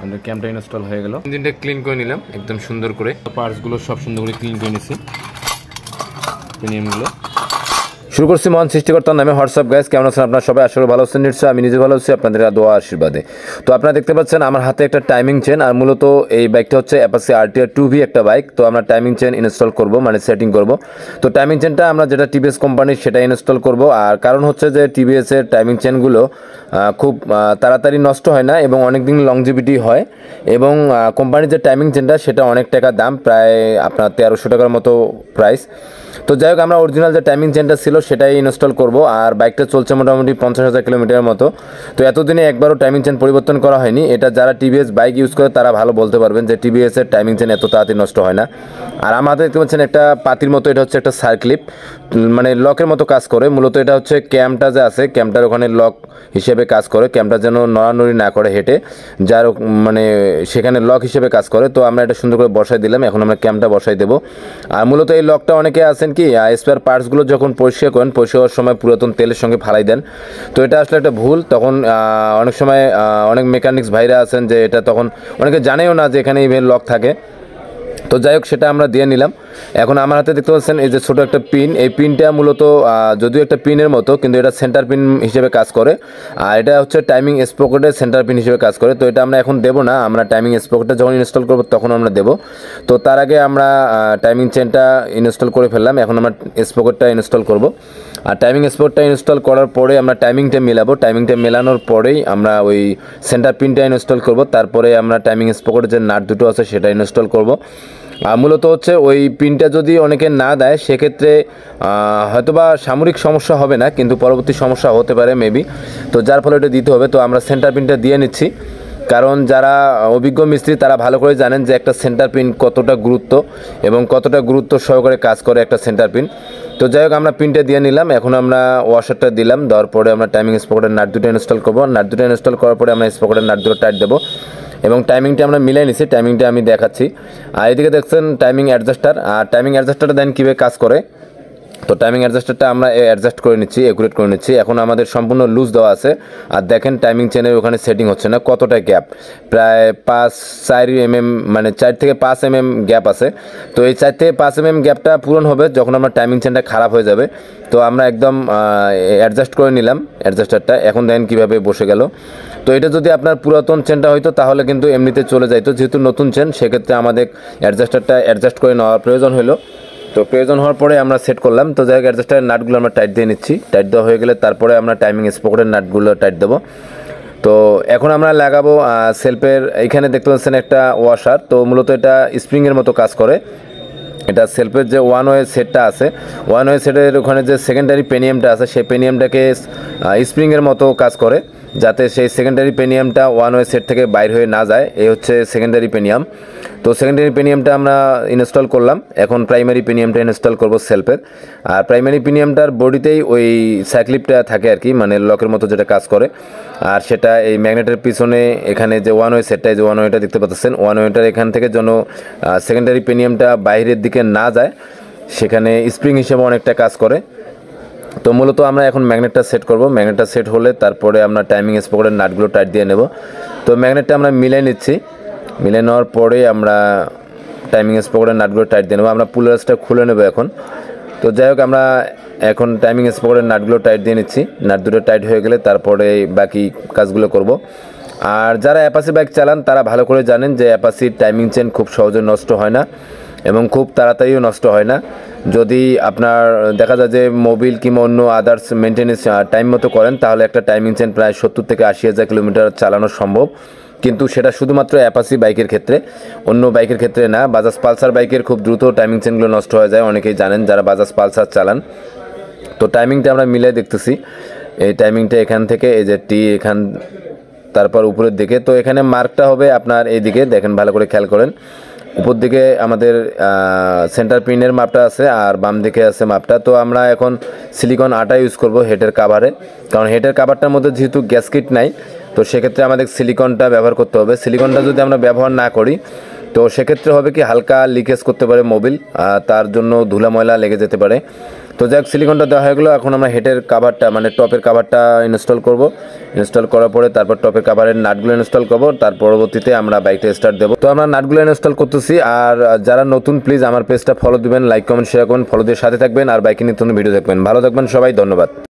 আমাদের ক্যামটা ইনস্টল হয়ে গেল। ইঞ্জিনটা ক্লিন করে নিলাম একদম সুন্দর করে, পার্টসগুলো সব সুন্দর করে ক্লিন করে নিছি, প্রিমিয়ামগুলো। শুরু করছি মহান সৃষ্টিকর্তার নামে। হোয়াটসঅ্যাপ গাইস, কেমন আছেন আপনারা সবাই? আসলে ভালো আছেন নিশ্চয়ই, আমি নিজে ভালো আছি আপনাদের দোয়া আশীর্বাদে। তো আপনারা দেখতে পাচ্ছেন আমার হাতে একটা টাইমিং চেন, আর মূলত এই বাইকটা হচ্ছে অ্যাপাচি RTR 2V একটা বাইক। তো আমরা টাইমিং চেন ইনস্টল করব, মানে সেটিং করব। তো টাইমিং চেনটা আমরা যেটা টিভিএস কোম্পানির সেটা ইনস্টল করব। আর কারণ হচ্ছে যে টিভিএস এর টাইমিং চেনগুলো খুব তাড়াতাড়ি নষ্ট হয় না এবং অনেক দিন লংজিভিটি হয়, এবং কোম্পানির যে টাইমিং চেনটা সেটা অনেক টাকা দাম, প্রায় আপনার 1300 টাকার মতো প্রাইস। তো যাই হোক, আমরা অরিজিনাল যে টাইমিং চেনটা ছিল সেটাই ইনস্টল করব। আর বাইকটা চলছে মোটামুটি 50,000 কিলোমিটারের মতো। তো এতদিনে একবারও টাইমিং চেন পরিবর্তন করা হয়নি। এটা যারা টিভিএস বাইক ইউজ করে তারা ভালো বলতে পারবেন যে টিভিএস এর টাইমিং চেন এত তাড়াতাড়ি নষ্ট হয় না। আর আমাদের দেখতে পাচ্ছেন একটা পাতির মতো, এটা হচ্ছে একটা সার্ক্লিপ, মানে লকের মতো কাজ করে। মূলত এটা হচ্ছে ক্যামটা যে আছে, ক্যামটার ওখানে লক হিসেবে কাজ করে। ক্যামটা যেন নড়ানড়ি না করে হেঁটে, যার মানে সেখানে লক হিসেবে কাজ করে। তো আমরা এটা সুন্দর করে বসাই দিলাম, এখন আমরা ক্যামটা বসাই দেবো। আর মূলত এই লকটা অনেকে আছেন কি স্পেয়ার পার্টসগুলো যখন পরিষ্কার করেন, পরিষ্কার করার সময় পুরাতন তেলের সঙ্গে ফালাই দেন। তো এটা আসলে একটা ভুল। তখন অনেক সময় অনেক মেকানিক্স ভাইরা আছেন যে এটা তখন অনেকে জানেও না যে এখানে ইভেন লক থাকে। তো যাই হোক, সেটা আমরা দিয়ে নিলাম। এখন আমার হাতে দেখতে পাচ্ছেন এই যে ছোটো একটা পিন, এই পিনটা মূলত যদিও একটা পিনের মতো, কিন্তু এটা সেন্টার পিন হিসেবে কাজ করে। আর এটা হচ্ছে টাইমিং স্প্রকেটের সেন্টার পিন হিসেবে কাজ করে। তো এটা আমরা এখন দেবো না, আমরা টাইমিং স্প্রকেটটা যখন ইনস্টল করবো তখন আমরা দেবো। তো তার আগে আমরা টাইমিং চেনটা ইনস্টল করে ফেললাম, এখন আমরা স্প্রকেটটা ইনস্টল করব। আর টাইমিং স্প্রকেটটা ইনস্টল করার পরে আমরা টাইমিংটা মেলাবো। টাইমিংটা মেলানোর পরেই আমরা ওই সেন্টার পিনটা ইনস্টল করব। তারপরে আমরা টাইমিং স্প্রকেটের যে নাট দুটো আছে সেটা ইনস্টল করব। আর মূলত হচ্ছে ওই পিনটা যদি অনেকে না দেয় সেক্ষেত্রে হয়তোবা সাময়িক সমস্যা হবে না, কিন্তু পরবর্তী সমস্যা হতে পারে মেবি। তো যার ফলে এটা দিতে হবে। তো আমরা সেন্টার পিনটা দিয়ে নিচ্ছি, কারণ যারা অভিজ্ঞ মিস্ত্রি তারা ভালো করে জানেন যে একটা সেন্টার পিন কতটা গুরুত্ব এবং কতটা গুরুত্ব সহকারে কাজ করে একটা সেন্টার পিন। তো যাই হোক, আমরা পিনটা দিয়ে নিলাম। এখন আমরা ওয়াশারটা দিলাম, দেওয়ার পরে আমরা টাইমিং স্প্রকেটের নাট দুটো ইনস্টল করবো। নাট দুটো ইনস্টল করার পরে আমরা স্প্রকেটের নাট দুটো টাইট দেবো এবং টাইমিংটা আমরা মিলাই নিছি। টাইমিংটা আমি দেখাচ্ছি। আর এদিকে দেখছেন টাইমিং অ্যাডজাস্টার। আর টাইমিং অ্যাডজাস্টারটা দেন কীভাবে কাজ করে। তো টাইমিং অ্যাডজাস্টারটা আমরা অ্যাডজাস্ট করে নিচ্ছি, অ্যাকুরেট করে নিচ্ছি। এখন আমাদের সম্পূর্ণ লুজ দেওয়া আছে। আর দেখেন টাইমিং চেনের ওখানে সেটিং হচ্ছে না, কতটা গ্যাপ, প্রায় 4 mm, মানে 4 থেকে 5 mm গ্যাপ আছে। তো এই 4 থেকে 5 mm গ্যাপটা পূরণ হবে যখন আমরা টাইমিং চেনটা খারাপ হয়ে যাবে। তো আমরা একদম অ্যাডজাস্ট করে নিলাম অ্যাডজাস্টারটা। এখন দেখেন কীভাবে বসে গেল। তো এটা যদি আপনার পুরাতন চেনটা হয়তো তাহলে কিন্তু এমনিতে চলে যাইতো, যেহেতু নতুন চেন সেক্ষেত্রে আমাদের অ্যাডজাস্টারটা অ্যাডজাস্ট করে নেওয়ার প্রয়োজন হলো। তো প্রয়োজন হওয়ার পরে আমরা সেট করলাম। তো যাই হোক, অ্যাডজাস্টারের নাটগুলো আমরা টাইট দিয়ে নিচ্ছি। টাইট দেওয়া হয়ে গেলে তারপরে আমরা টাইমিং স্প্রকেটের নাটগুলো টাইট দেবো। তো এখন আমরা লাগাবো সেলফের, এইখানে দেখতে পাচ্ছেন একটা ওয়াশার। তো মূলত এটা স্প্রিংয়ের মতো কাজ করে। এটা সেলফের যে ওয়ান ওয়ে সেটটা আছে, ওয়ান ওয়ে সেটের ওখানে যে সেকেন্ডারি পেনিয়ামটা আছে সেই পেনিয়ামটাকে স্প্রিংয়ের মতো কাজ করে, যাতে সেই সেকেন্ডারি পেনিয়ামটা ওয়ান ওয়ে সেট থেকে বাইর হয়ে না যায়। এই হচ্ছে সেকেন্ডারি পেনিয়াম। তো সেকেন্ডারি পেনিয়ামটা আমরা ইনস্টল করলাম। এখন প্রাইমারি পেনিয়ামটা ইনস্টল করব সেলফের। আর প্রাইমারি পেনিয়ামটার বডিতেই ওই সাইক্লিপটা থাকে আর কি, মানে লকের মতো যেটা কাজ করে। আর সেটা এই ম্যাগনেটের পিছনে এখানে যে ওয়ান ওয়ে সেটটা, যে ওয়ান ওয়েটা দেখতে পাচ্ছেন, ওয়ান ওয়েটার এখান থেকে যেন সেকেন্ডারি পেনিয়ামটা বাইরের দিকে না যায়, সেখানে স্প্রিং হিসেবে অনেকটা কাজ করে। তো মূলত আমরা এখন ম্যাগনেটটা সেট করব। ম্যাগনেটটা সেট হলে তারপরে আমরা টাইমিং স্প্রকেটের নাটগুলো টাইট দিয়ে নেব। তো ম্যাগনেটটা আমরা মিলাই নিচ্ছি। মিলে নেওয়ার পরে আমরা টাইমিং স্প্রকেটের নাটগুলো টাইট দিয়ে নেবো। আমরা পুলার্সটা খুলে নেব এখন। তো যাই হোক, আমরা এখন টাইমিং স্প্রকেটের নাটগুলো টাইট দিয়ে নিচ্ছি। নাট দুটো টাইট হয়ে গেলে তারপরে বাকি কাজগুলো করব। আর যারা অ্যাপাচি বাইক চালান তারা ভালো করে জানেন যে অ্যাপাচির টাইমিং চেন খুব সহজে নষ্ট হয় না এবং খুব তাড়াতাড়িও নষ্ট হয় না। যদি আপনার দেখা যায় যে মোবিল কিংবা অন্য আদার্স মেনটেন্যান্স টাইম মতো করেন, তাহলে একটা টাইমিং চেন প্রায় 70 থেকে 80,000 কিলোমিটার চালানো সম্ভব। কিন্তু সেটা শুধুমাত্র অ্যাপাচি বাইকের ক্ষেত্রে, অন্য বাইকের ক্ষেত্রে না। বাজাজ পালসার বাইকের খুব দ্রুত টাইমিং চেনগুলো নষ্ট হয়ে যায়, অনেকেই জানেন যারা বাজাজ পালসার চালান। তো টাইমিংটা আমরা মিলে দেখতেছি। এই টাইমিংটা এখান থেকে এই যে টি এখান, তারপর উপরের দিকে। তো এখানে মার্কটা হবে আপনার এইদিকে, দেখেন ভালো করে খেয়াল করেন। উপর দিকে আমাদের সেন্টার পিনের মাপটা আছে আর বাম দিকে আছে মাপটা। তো আমরা এখন সিলিকন আটা ইউজ করব হেডের কাভারে, কারণ হেডের কাভারটার মধ্যে যেহেতু গ্যাসকিট নাই, তো সেক্ষেত্রে আমাদের সিলিকনটা ব্যবহার করতে হবে। সিলিকনটা যদি আমরা ব্যবহার না করি তো সেক্ষেত্রে হবে কি হালকা লিকেজ করতে পারে মোবিল, তার জন্য ধুলা ময়লা লেগে যেতে পারে। তো যাক সিলিকনটা দেওয়া হয়ে গেলো। এখন আমরা হেডের কাভারটা মানে টপের কাভারটা ইনস্টল করব। ইনস্টল করার পরে তারপর টপের কাভারের নাটগুলো ইনস্টল করব, তার পরবর্তীতে আমরা বাইকটা স্টার্ট দেবো। তো আমরা নাটগুলো ইনস্টল করতেছি। আর যারা নতুন প্লিজ আমার পেজটা ফলো দিবেন, লাইক কমেন্ট শেয়ার করবেন, ফলো দিয়ে সাথে থাকবেন আর বাইকে নিয়ে নতুন ভিডিও দেখবেন। ভালো থাকবেন সবাই, ধন্যবাদ।